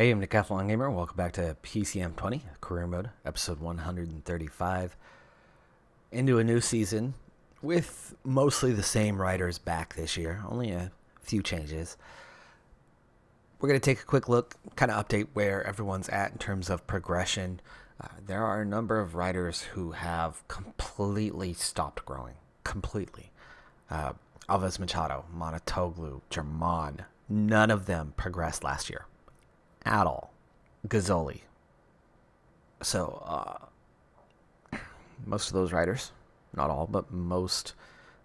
Hey, I'm Decathlon Gamer. Welcome back to PCM20, Career Mode, episode 135. Into a new season with mostly the same riders back this year, only a few changes. We're going to take a quick look, kind of update where everyone's at in terms of progression. There are a number of riders who have completely stopped growing. Completely. Alves Machado, Monotoglu, German, none of them progressed last year. At all. Gazzoli. So, most of those riders, not all, but most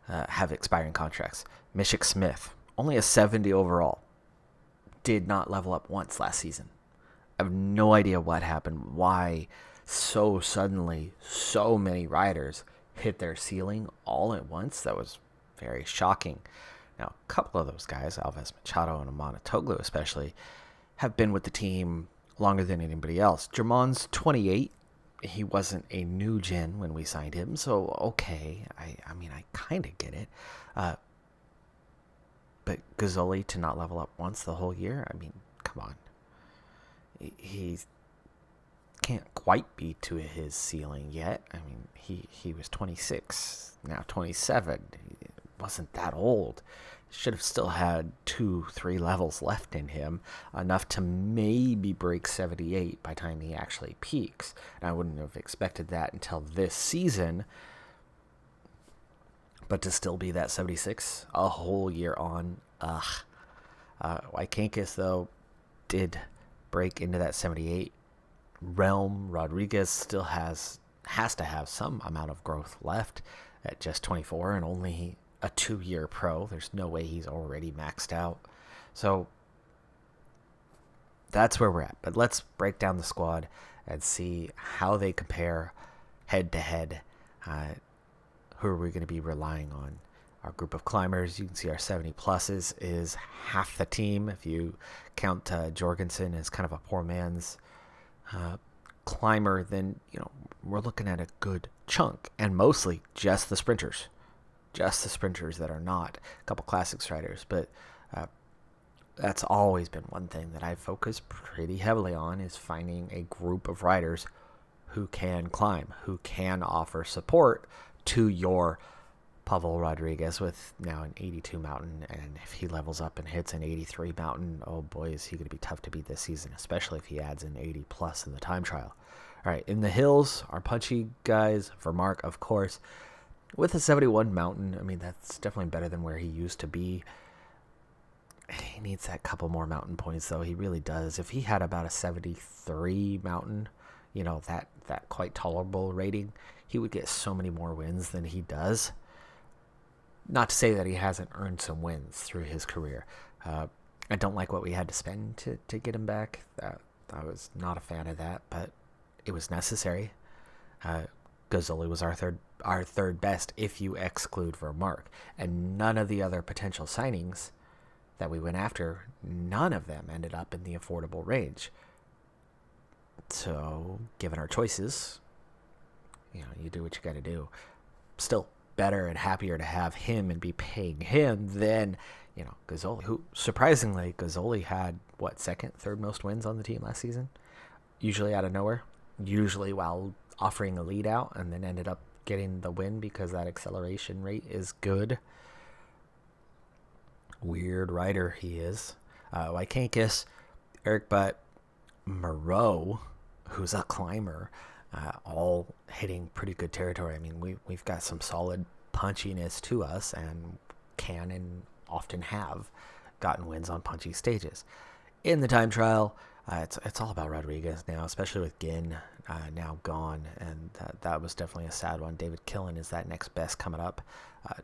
have expiring contracts. Mishik Smith, only a 70 overall, did not level up once last season. I have no idea what happened, why so suddenly so many riders hit their ceiling all at once. That was very shocking. Now, a couple of those guys, Alves Machado and Monotoglu especially, have been with the team longer than anybody else. German's 28. He wasn't a new gen when we signed him, so okay. I mean, I kind of get it. But Gazzoli to not level up once the whole year? I mean, come on. He can't quite be to his ceiling yet. I mean, he was 26, now 27. He wasn't that old. Should have still had 2-3 levels left in him, enough to maybe break 78 by the time he actually peaks. And I wouldn't have expected that until this season. But to still be that 76 a whole year on, Wykankis, though, did break into that 78 realm. Rodriguez still has to have some amount of growth left at just 24 and only a 2-year pro. There's no way he's already maxed out. So that's where we're at. But let's break down the squad and see how they compare head to head. Who are we going to be relying on? Our group of climbers, you can see our 70 pluses is half the team. If you count Jorgensen as kind of a poor man's climber, then we're looking at a good chunk, and mostly just the sprinters. Just the sprinters that are not a couple classics riders. But that's always been one thing that I've focused pretty heavily on, is finding a group of riders who can climb, who can offer support to your Pavel Rodriguez with now an 82 mountain. And if he levels up and hits an 83 mountain, oh boy, is he going to be tough to beat this season, especially if he adds an 80 plus in the time trial. All right, in the hills, our punchy guys, Vermark, of course, with a 71 mountain. I mean, that's definitely better than where he used to be. He needs that couple more mountain points, though. He really does. If he had about a 73 mountain, that quite tolerable rating, he would get so many more wins than he does. Not to say that he hasn't earned some wins through his career. I don't like what we had to spend to get him back. I was not a fan of that, but it was necessary. Gazzoli was our third best if you exclude Vermark. And none of the other potential signings that we went after, none of them ended up in the affordable range. So, given our choices, you do what you got to do. Still better and happier to have him and be paying him than, Gazzoli, who, surprisingly, Gazzoli had, second, third most wins on the team last season? Usually out of nowhere. Usually while offering a lead out, and then ended up getting the win because that acceleration rate is good. Weird rider he is. Wykankis, Eric Butt, Moreau, who's a climber, all hitting pretty good territory. I mean, we've got some solid punchiness to us, and can and often have gotten wins on punchy stages. In the time trial, it's all about Rodriguez now, especially with Ginn now gone, and that was definitely a sad one. David Killen is that next best coming up,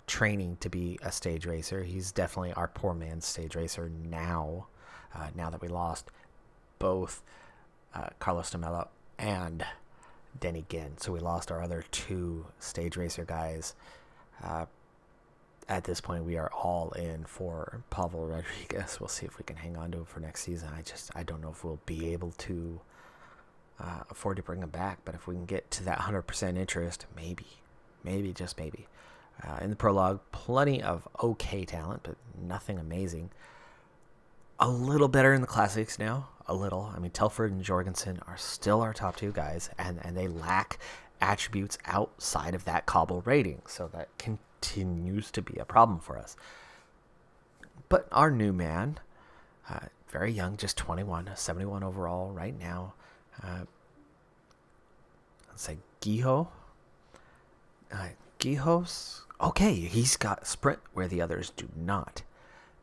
training to be a stage racer. He's definitely our poor man's stage racer now, now that we lost both Carlos de Mello and Denny Ginn. So we lost our other two stage racer guys. At this point, we are all in for Pavel Rodriguez. We'll see if we can hang on to him for next season. I don't know if we'll be able to afford to bring him back, but if we can get to that 100% interest, maybe, just maybe. In the prologue, plenty of okay talent, but nothing amazing. A little better in the classics now. a little. I mean, Telford and Jorgensen are still our top two guys, and they lack attributes outside of that cobble rating. So that continues to be a problem for us. But our new man, very young, just 21, 71 overall right now. Let's say Giho. Gihos, okay, he's got sprint where the others do not.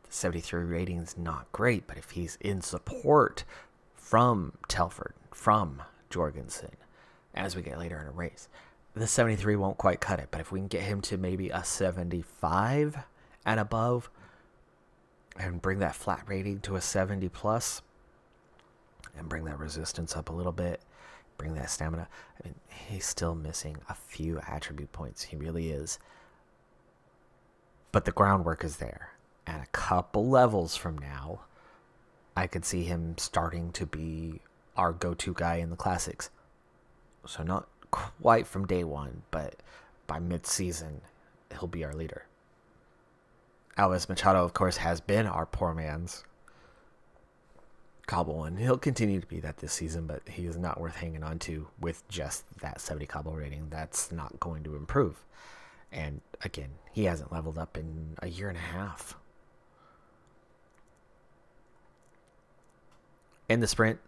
The 73 rating is not great, but if he's in support from Telford, from Jorgensen, as we get later in a race, the 73 won't quite cut it. But if we can get him to maybe a 75 and above and bring that flat rating to a 70 plus and bring that resistance up a little bit, bring that stamina. I mean, he's still missing a few attribute points. He really is. But the groundwork is there. And a couple levels from now, I could see him starting to be our go-to guy in the classics. So not quite from day one, but by mid-season, he'll be our leader. Alves Machado, of course, has been our poor man's cobble one. He'll continue to be that this season, but he is not worth hanging on to with just that 70 cobble rating. That's not going to improve. And again, he hasn't leveled up in a year and a half. In the sprint,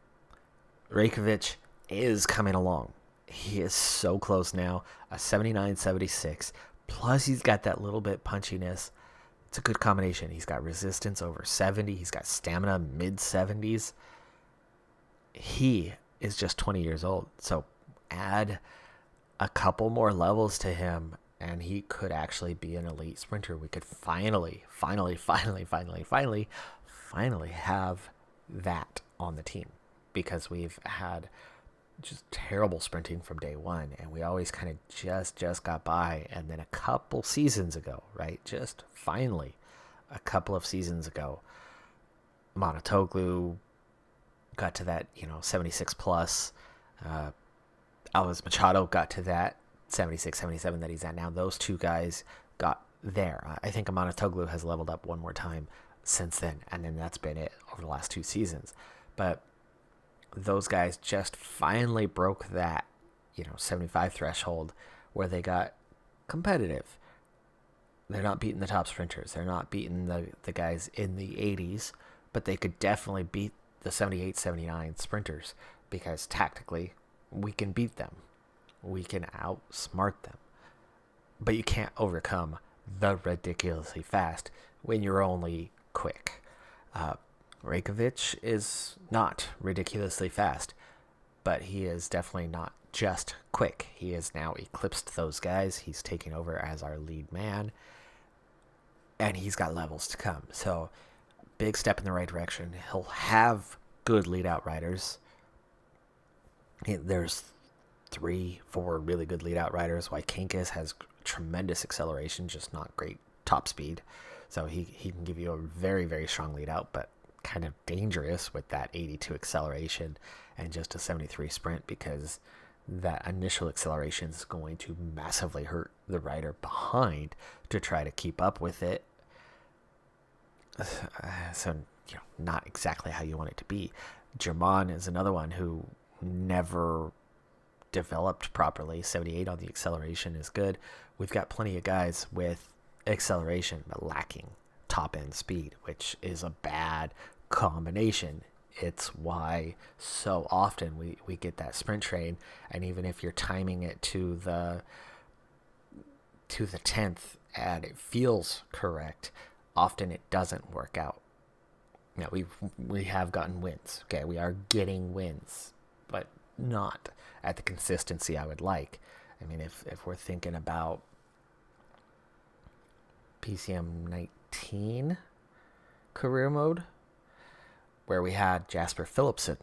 Rajkovic is coming along. He is so close now, a 79-76. Plus, he's got that little bit punchiness. It's a good combination. He's got resistance over 70. He's got stamina mid-70s. He is just 20 years old. So add a couple more levels to him, and he could actually be an elite sprinter. We could finally have that on the team, because we've had just terrible sprinting from day one, and we always kind of just got by. And then a couple seasons ago, right, just finally a couple of seasons ago, Monotoglu got to that 76 plus. Alves Machado got to that 76, 77 that he's at now. Those two guys got there. I think Monotoglu has leveled up one more time since then, and then that's been it over the last two seasons. But those guys just finally broke that 75 threshold where they got competitive. They're not beating the top sprinters. They're not beating the guys in the 80s, but they could definitely beat the 78, 79 sprinters, because tactically we can beat them. We can outsmart them. But you can't overcome the ridiculously fast when you're only quick. Rajkovic is not ridiculously fast, but he is definitely not just quick. He has now eclipsed those guys. He's taking over as our lead man, and he's got levels to come. So, big step in the right direction. He'll have good lead-out riders. There's 3-4 really good lead-out riders. Wykinkis has tremendous acceleration, just not great top speed. So he can give you a very, very strong lead-out, but kind of dangerous with that 82 acceleration and just a 73 sprint, because that initial acceleration is going to massively hurt the rider behind to try to keep up with it. So, not exactly how you want it to be. German is another one who never developed properly. 78 on the acceleration is good. We've got plenty of guys with acceleration but lacking top end speed, which is a bad combination. It's why so often we get that sprint train, and even if you're timing it to the 10th and it feels correct, often it doesn't work out. Now we have gotten wins. Okay, we are getting wins, but not at the consistency I would like. I mean, if we're thinking about PCM19 career mode, where we had Jasper Philipsen.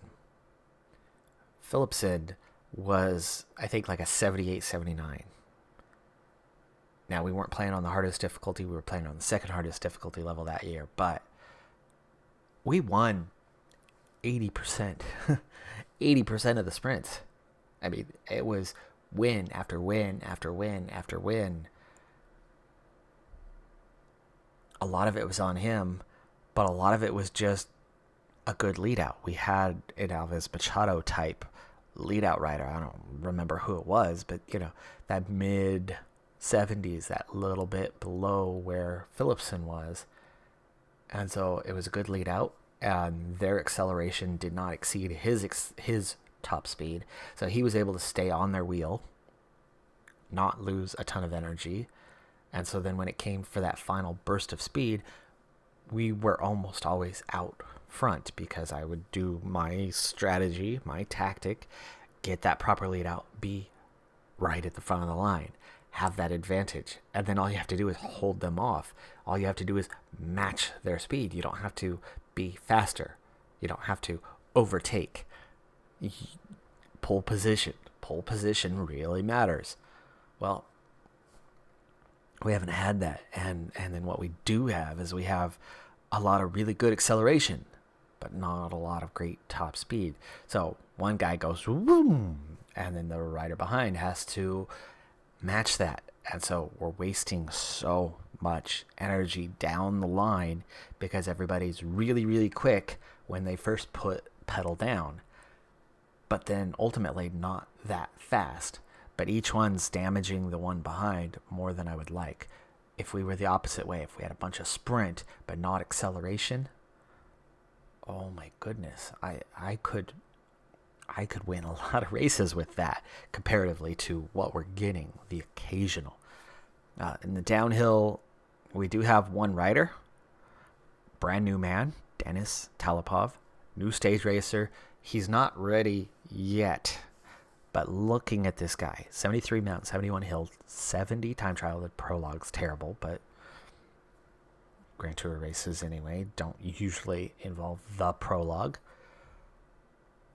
Philipsen was, I think, like a 78, 79. Now, we weren't playing on the hardest difficulty. We were playing on the second hardest difficulty level that year, but we won 80%. 80% of the sprints. I mean, it was win after win after win after win. A lot of it was on him, but a lot of it was just a good lead out. We had an Alves Machado type lead out rider. I don't remember who it was, but that mid 70s, that little bit below where Phillipson was. And so it was a good lead out, and their acceleration did not exceed his top speed. So he was able to stay on their wheel, not lose a ton of energy. And so then when it came for that final burst of speed, we were almost always out front because I would do my strategy, my tactic, get that proper lead out, be right at the front of the line, have that advantage. And then all you have to do is hold them off. All you have to do is match their speed. You don't have to be faster. You don't have to overtake. Pole position. Pole position really matters. Well, we haven't had that. And then what we do have is we have a lot of really good acceleration, but not a lot of great top speed. So one guy goes, boom, and then the rider behind has to match that. And so we're wasting so much energy down the line because everybody's really, really quick when they first put pedal down, but then ultimately not that fast. But each one's damaging the one behind more than I would like. If we were the opposite way, if we had a bunch of sprint but not acceleration, oh my goodness, I could win a lot of races with that comparatively to what we're getting, the occasional. In the downhill, we do have one rider, brand new man, Denis Talipov, new stage racer. He's not ready yet. But looking at this guy, 73 mountain, 71 hill, 70 time trial. The prologue's terrible, but Grand Tour races anyway don't usually involve the prologue.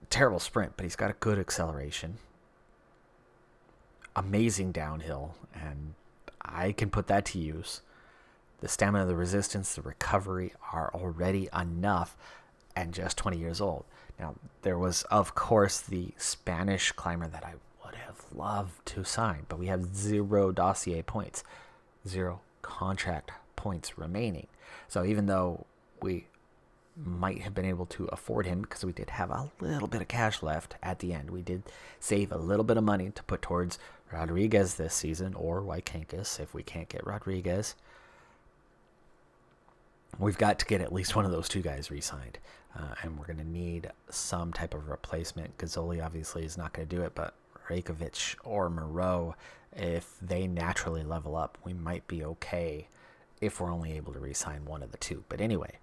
Terrible sprint, but he's got a good acceleration. Amazing downhill, and I can put that to use. The stamina, the resistance, the recovery are already enough, and just 20 years old. Now, there was, of course, the Spanish climber that I would have loved to sign, but we have 0 dossier points, 0 contract points remaining. So even though we might have been able to afford him because we did have a little bit of cash left at the end, we did save a little bit of money to put towards Rodriguez this season, or Wykankis if we can't get Rodriguez. We've got to get at least one of those two guys re-signed. And we're going to need some type of replacement. Gazzoli obviously is not going to do it, but Rajkovic or Moreau, if they naturally level up, we might be okay if we're only able to re-sign one of the two. But anyway,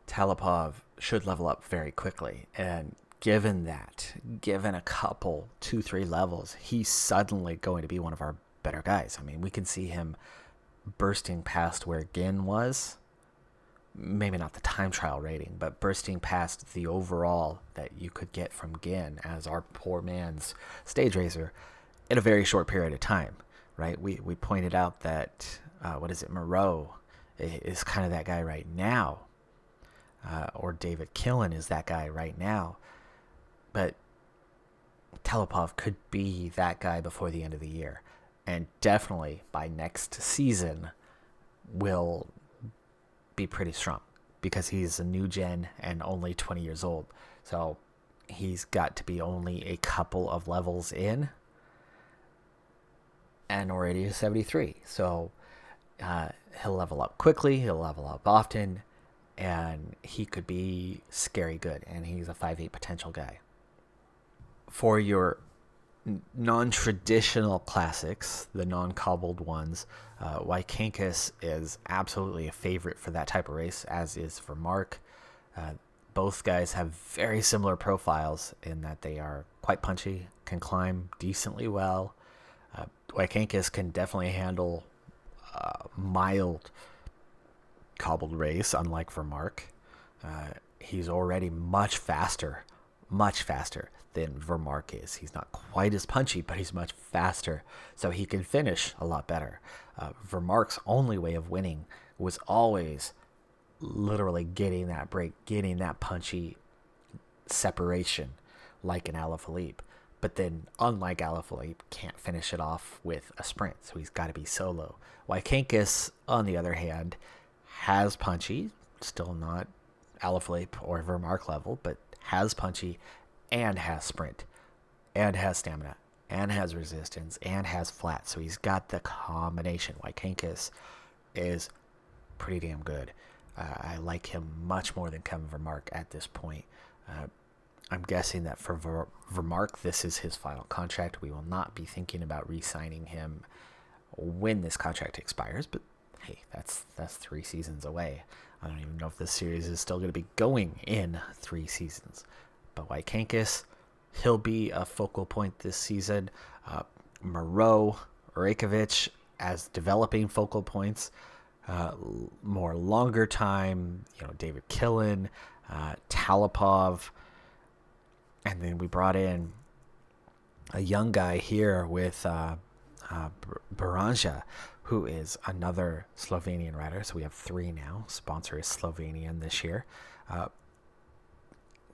Talipov should level up very quickly. And given a couple, 2-3 levels, he's suddenly going to be one of our better guys. I mean, we can see him bursting past where Ginn was. Maybe not the time trial rating, but bursting past the overall that you could get from Ginn as our poor man's stage racer in a very short period of time, right? We pointed out that, Moreau is kind of that guy right now, or David Killen is that guy right now, but Talipov could be that guy before the end of the year, and definitely by next season will be pretty strong because he's a new gen and only 20 years old. So he's got to be only a couple of levels in and already is 73. So he'll level up quickly, he'll level up often, and he could be scary good. And he's a 5'8" potential guy. For your non-traditional classics, the non-cobbled ones, Wykankis is absolutely a favorite for that type of race, as is for Mark. Both guys have very similar profiles in that they are quite punchy, can climb decently well. Wykankis can definitely handle mild cobbled race, unlike for Mark. He's already much faster than Vermark is. He's not quite as punchy, but he's much faster, so he can finish a lot better. Vermark's only way of winning was always literally getting that break, getting that punchy separation like an Alaphilippe. But then, unlike Alaphilippe, can't finish it off with a sprint, so he's got to be solo. Wykankis, on the other hand, has punchy, still not Alaphilippe or Vermark level, but has punchy and has sprint and has stamina and has resistance and has flat. So he's got the combination. Wykankis is pretty damn good. I like him much more than Kevin Vermark at this point. I'm guessing that for Vermark, this is his final contract. We will not be thinking about re-signing him when this contract expires, but hey, that's 3 seasons away. I don't even know if this series is still going to be going in 3 seasons. But Wykankis, he'll be a focal point this season. Moreau, Rakovic as developing focal points. More longer time, David Killen, Talipov. And then we brought in a young guy here with Baranja, who is another Slovenian rider. So we have 3 now. Sponsor is Slovenian this year.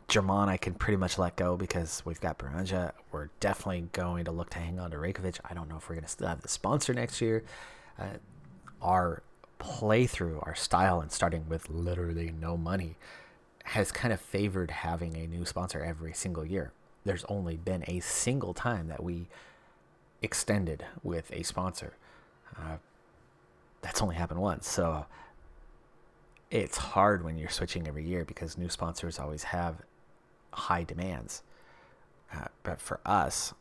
German, I can pretty much let go because we've got Baranja. We're definitely going to look to hang on to Rakovic. I don't know if we're going to still have the sponsor next year. Our playthrough, our style, and starting with literally no money has kind of favored having a new sponsor every single year. There's only been a single time that we extended with a sponsor. That's only happened once. So it's hard when you're switching every year because new sponsors always have high demands. But for us,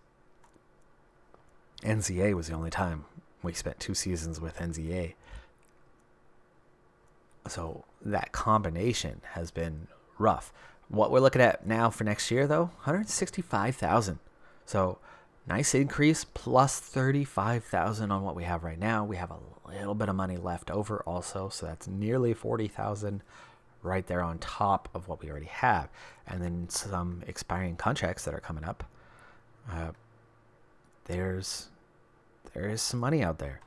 NZA was the only time we spent 2 seasons with NZA. So that combination has been rough. What we're looking at now for next year, though, $165,000. So nice increase, plus $35,000 on what we have right now. We have a little bit of money left over also, so that's nearly $40,000 right there on top of what we already have. And then some expiring contracts that are coming up. There is some money out there.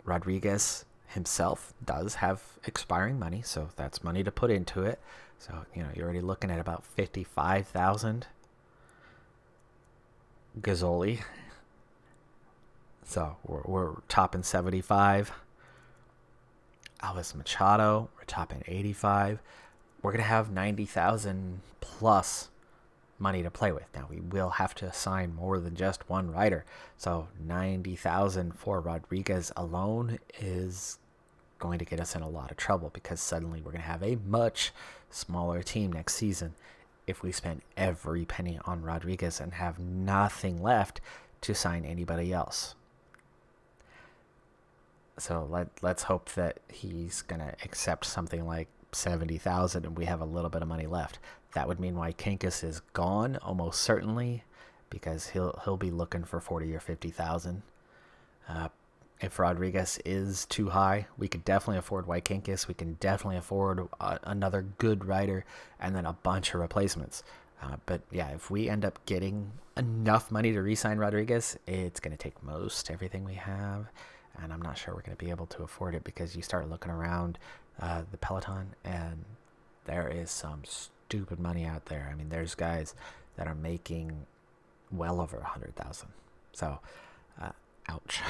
Rodriguez himself does have expiring money, so that's money to put into it. So, you're already looking at about $55,000. Gazzoli. So we're topping 75. Alves Machado, we're topping 85. We're gonna have 90,000 plus money to play with. Now we will have to assign more than just one rider. So 90,000 for Rodriguez alone is going to get us in a lot of trouble because suddenly we're gonna have a much smaller team next season if we spend every penny on Rodriguez and have nothing left to sign anybody else. So let's hope that he's going to accept something like 70,000 and we have a little bit of money left. That would mean Wykankis is gone almost certainly because he'll be looking for 40 or 50,000. If Rodriguez is too high, we could definitely afford Wykankis. We can definitely afford another good rider and then a bunch of replacements. But yeah, if we end up getting enough money to re-sign Rodriguez, it's going to take most everything we have. And I'm not sure we're going to be able to afford it because you start looking around the Peloton and there is some stupid money out there. I mean, there's guys that are making well over 100,000. So, ouch.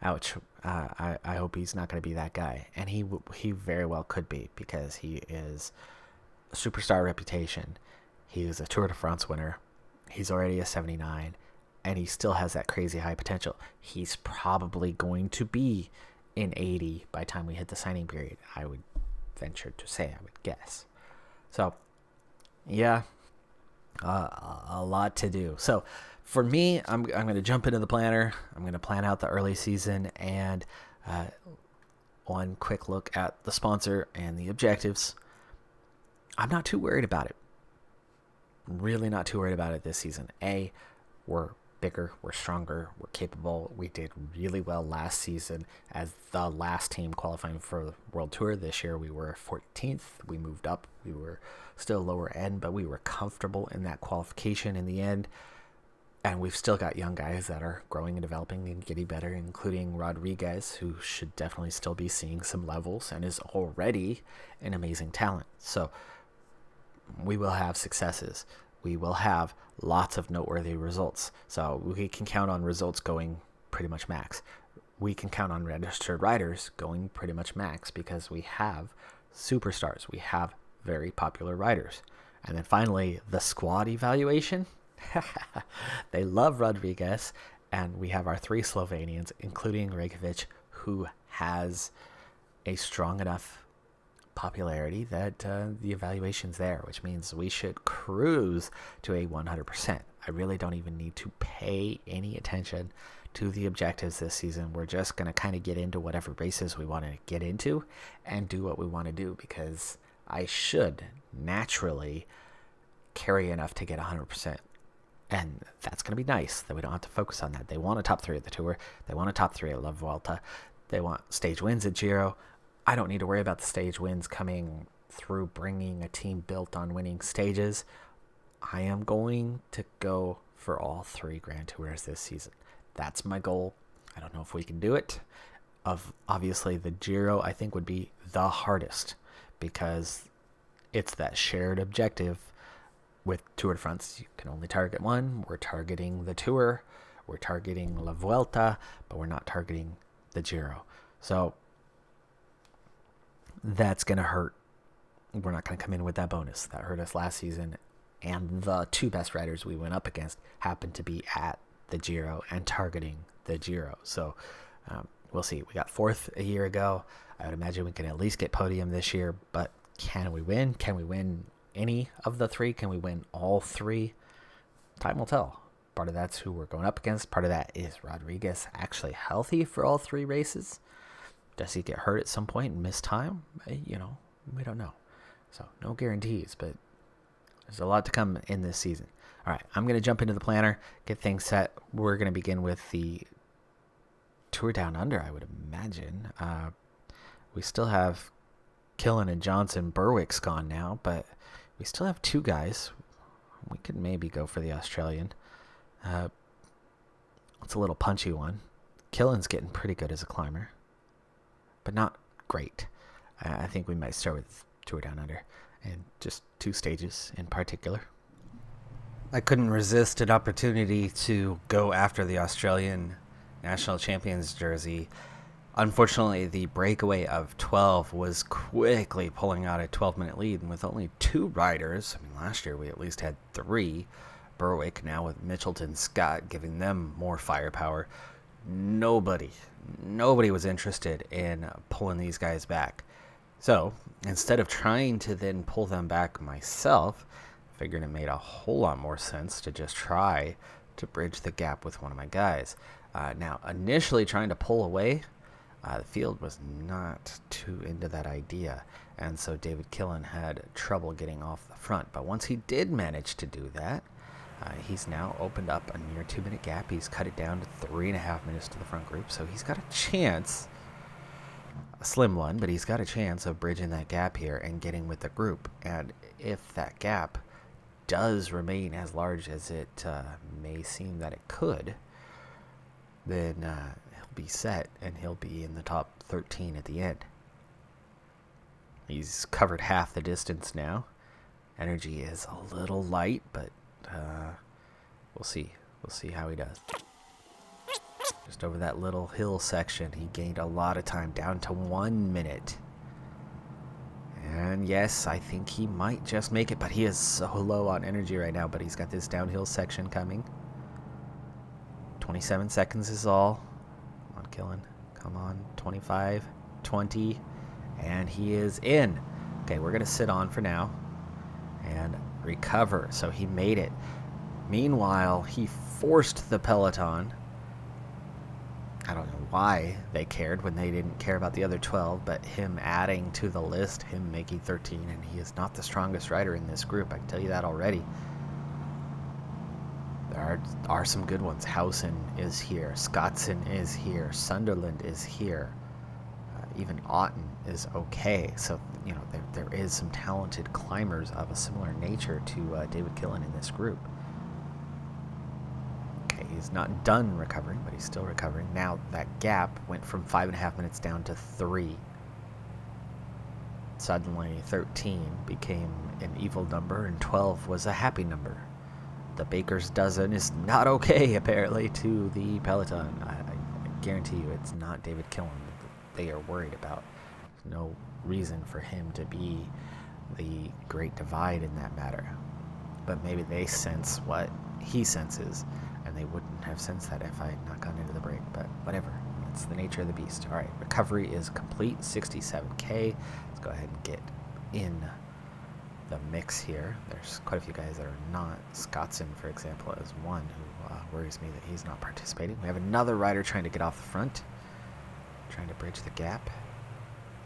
Ouch. I hope he's not going to be that guy. And he very well could be because he is a superstar reputation. He is a Tour de France winner. He's already a 79. And he still has that crazy high potential. He's probably going to be in 80 by the time we hit the signing period. I would venture to say, I would guess. So, yeah, a lot to do. So, for me, I'm going to jump into the planner. I'm going to plan out the early season and one quick look at the sponsor and the objectives. I'm not too worried about it. Really not too worried about it this season. We're bigger, we're stronger, we're capable. We did really well last season as the last team qualifying for the World Tour. This year we were 14th. We moved up. We were still lower end, but we were comfortable in that qualification in the end. And we've still got young guys that are growing and developing and getting better, including Rodriguez, who should definitely still be seeing some levels and is already an amazing talent. So we will have successes. We will have lots of noteworthy results. So we can count on results going pretty much max. We can count on registered riders going pretty much max because we have superstars. We have very popular riders. And then finally, the squad evaluation. They love Rodriguez, and we have our 3 Slovenians, including Rekovic, who has a strong enough popularity that the evaluation's there, which means we should cruise to a 100%. I really don't even need to pay any attention to the objectives this season. We're just going to kind of get into whatever races we want to get into and do what we want to do, because I should naturally carry enough to get 100%. And that's going to be nice that we don't have to focus on that. They want a top 3 at the Tour. They want a top 3 at La Vuelta. They want stage wins at Giro. I don't need to worry about the stage wins coming through bringing a team built on winning stages. I am going to go for all 3 Grand Tours this season. That's my goal. I don't know if we can do it. Obviously, the Giro, I think, would be the hardest, because it's that shared objective. With Tour de France, you can only target one. We're targeting the Tour. We're targeting La Vuelta, but we're not targeting the Giro. So that's going to hurt. We're not going to come in with that bonus. That hurt us last season. And the 2 best riders we went up against happened to be at the Giro and targeting the Giro. So we'll see. We got 4th a year ago. I would imagine we can at least get podium this year. But can we win? Can we win any of the 3? Can we win all 3? Time will tell. Part of that's who we're going up against. Part of that is Rodriguez actually healthy for all 3 races. Does he get hurt at some point and miss time? We don't know. So no guarantees, but there's a lot to come in this season. All right, I'm going to jump into the planner, get things set. We're going to begin with the Tour Down Under, I would imagine. We still have Killen and Johnson. Berwick's gone now, but we still have 2 guys. We could maybe go for the Australian. It's a little punchy one. Killen's getting pretty good as a climber, but not great. I think we might start with Tour Down Under, and just 2 stages in particular. I couldn't resist an opportunity to go after the Australian National Champions jersey. Unfortunately, the breakaway of 12 was quickly pulling out a 12-minute lead, and with only 2 riders, last year we at least had 3, Berwick now with Mitchelton Scott giving them more firepower. Nobody was interested in pulling these guys back. So instead of trying to then pull them back myself, I figured it made a whole lot more sense to just try to bridge the gap with one of my guys. Now, initially trying to pull away, the field was not too into that idea, and so David Killen had trouble getting off the front. But once he did manage to do that, he's now opened up a near 2-minute gap. He's cut it down to 3.5 minutes to the front group, so he's got a chance, a slim one, but he's got a chance of bridging that gap here and getting with the group. And if that gap does remain as large as it may seem that it could, then he'll be set and he'll be in the top 13 at the end. He's covered half the distance now. Energy is a little light, but we'll see. We'll see how he does. Just over that little hill section, he gained a lot of time, down to 1 minute. And yes, I think he might just make it, but he is so low on energy right now. But he's got this downhill section coming. 27 seconds is all. Come on, Killen. Come on. 25, 20, and he is in. Okay, we're going to sit on for now and recover. So he made it. Meanwhile, he forced the Peloton. I don't know why they cared when they didn't care about the other 12, but him adding to the list, him making 13, and he is not the strongest rider in this group. I can tell you that already. There are some good ones. Howson is here. Scottson is here. Sunderland is here. Even Otten is okay. So, you know, there is some talented climbers of a similar nature to David Killen in this group. Okay, he's not done recovering, but he's still recovering. Now that gap went from 5.5 minutes down to 3. Suddenly 13 became an evil number and 12 was a happy number. The baker's dozen is not okay, apparently, to the Peloton. I guarantee you it's not David Killen that they are worried about. No reason for him to be the great divide in that matter. But maybe they sense what he senses, and they wouldn't have sensed that if I had not gone into the break, but whatever. It's the nature of the beast. All right, recovery is complete, 67K. Let's go ahead and get in the mix here. There's quite a few guys that are not. Scottson, for example, is one who worries me that he's not participating. We have another rider trying to get off the front, trying to bridge the gap.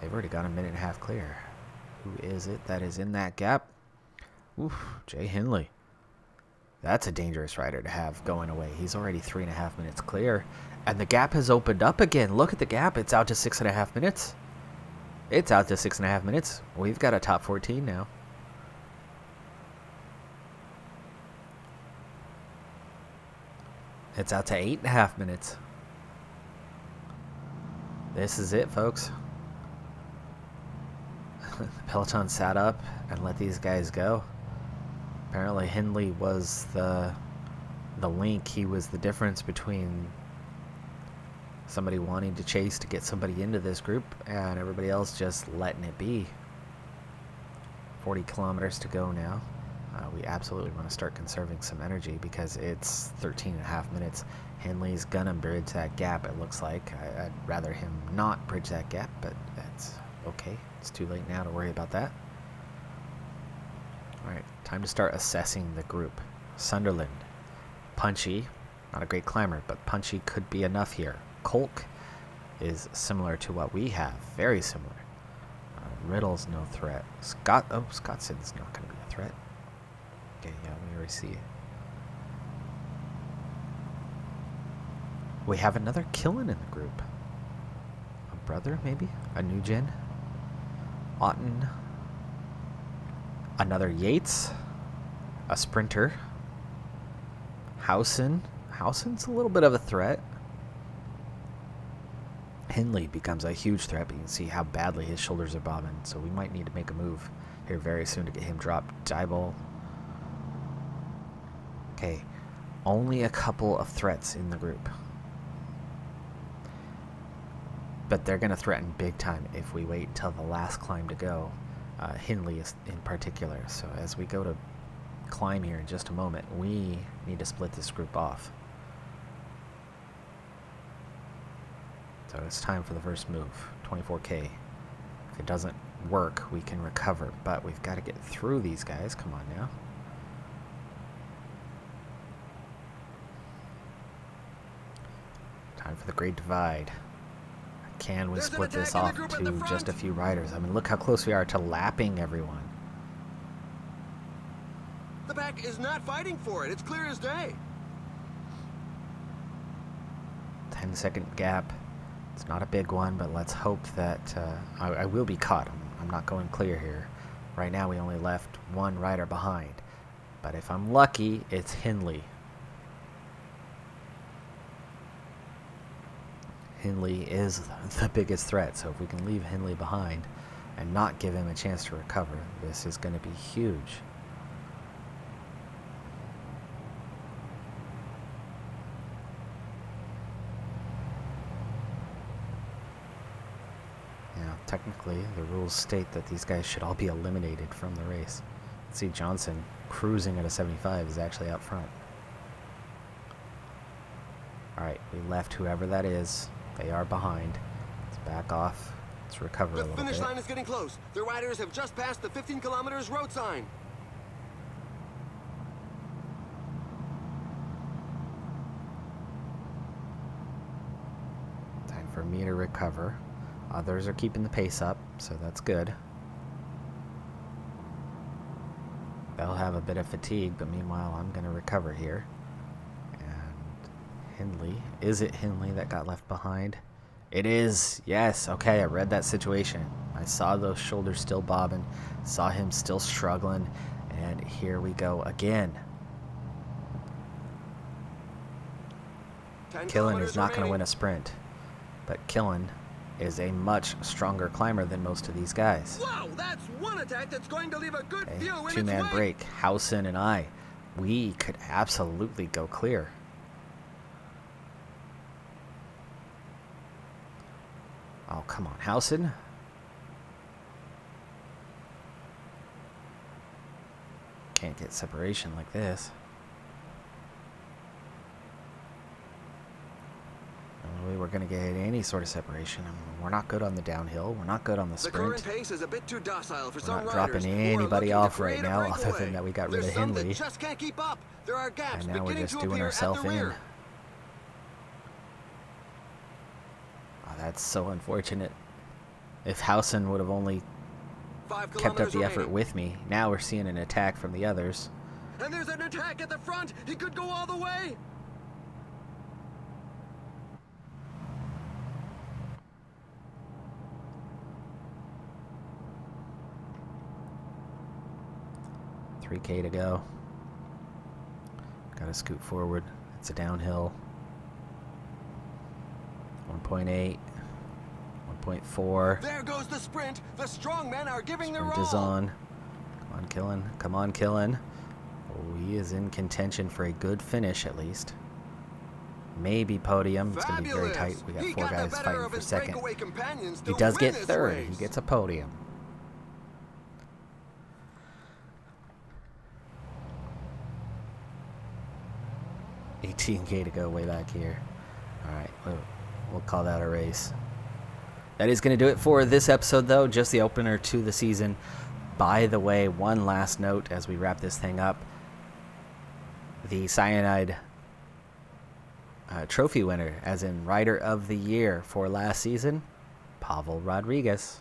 They've already got a minute and a half clear. Who is it that is in that gap? Oof, Jay Hindley. That's a dangerous rider to have going away. He's already 3.5 minutes clear, and the gap has opened up again. Look at the gap. It's out to 6.5 minutes. It's out to 6.5 minutes. We've got a top 14 now. It's out to 8.5 minutes. This is it, folks. The Peloton sat up and let these guys go. Apparently Hindley was the link. He was the difference between somebody wanting to chase to get somebody into this group and everybody else just letting it be. 40 kilometers to go now. We absolutely want to start conserving some energy because it's 13.5 minutes. Hindley's gonna bridge that gap, it looks like. I'd rather him not bridge that gap, but that's okay. It's too late now to worry about that. Alright, time to start assessing the group. Sunderland, Punchy, not a great climber, but Punchy could be enough here. Kolk is similar to what we have, very similar. Riddle's no threat. Scottson's not going to be a threat. Okay, yeah, we already see it. We have another Killen in the group. A brother, maybe? A new gen? Otten. Another Yates. A sprinter. Howson. Howson's a little bit of a threat. Hindley becomes a huge threat, but you can see how badly his shoulders are bobbing, so we might need to make a move here very soon to get him dropped. Dybel. Okay, only a couple of threats in the group. But they're going to threaten big time if we wait until the last climb to go. Hindley is in particular. So as we go to climb here in just a moment, we need to split this group off. So it's time for the first move, 24K. If it doesn't work, we can recover, but we've got to get through these guys. Come on now. Time for the Great Divide. Can we split this off to just a few riders? I mean, look how close we are to lapping everyone. The pack is not fighting for it. It's clear as day. 10-second gap. It's not a big one, but let's hope that I will be caught. I'm not going clear here. Right now, we only left one rider behind. But if I'm lucky, it's Hindley. Hindley is the biggest threat, so if we can leave Hindley behind and not give him a chance to recover, this is going to be huge. Now, technically, the rules state that these guys should all be eliminated from the race. Let's see, Johnson, cruising at a 75, is actually out front. Alright, we left whoever that is. They are behind. Let's back off. Let's recover a little bit. The finish line is getting close. The riders have just passed the 15 kilometers road sign. Time for me to recover. Others are keeping the pace up, so that's good. They'll have a bit of fatigue, but meanwhile I'm going to recover here. Hindley. Is it Hindley that got left behind? It is. Yes. Okay, I read that situation. I saw those shoulders still bobbing. Saw him still struggling. And here we go again. Killen is not going to win a sprint. But Killen is a much stronger climber than most of these guys. Wow, that's one attack that's going to leave a good view in its two-man wake. break. Howson and I. We could absolutely go clear. Oh, come on, Howson. can't get separation like this. No way we're going to get any sort of separation. I mean, we're not good on the downhill. We're not good on the sprint. The current pace is a bit too docile for We're some not riders dropping who are anybody looking to off right create a now, other breakaway. than that we got rid There's of some Hindley. that just can't keep up. There are gaps And now we're beginning just to doing appear ourselves at the in. rear. Oh, that's so unfortunate. If Howson would have only 5 kept up kilometers the effort remaining. with me, now we're seeing an attack from the others. And there's an attack at the front. He could go all the way. $3K to go. Gotta scoot forward. It's a downhill. 1.8. 1.4. There goes the sprint. The strong men are giving their Sprint is all. on. Come on, Killen. Come on, Killen. Oh, he is in contention for a good finish, at least. Maybe podium. It's going to be very tight. We got He 4 got the guys better fighting of for his second. breakaway companions He to does win get this third. race. He gets a podium. $18K to go way back here. All right, we'll call that a race. That is going to do it for this episode, though. Just the opener to the season. By the way, one last note as we wrap this thing up. The Cyanide trophy winner, as in Rider of the Year for last season, Pavel Rodriguez.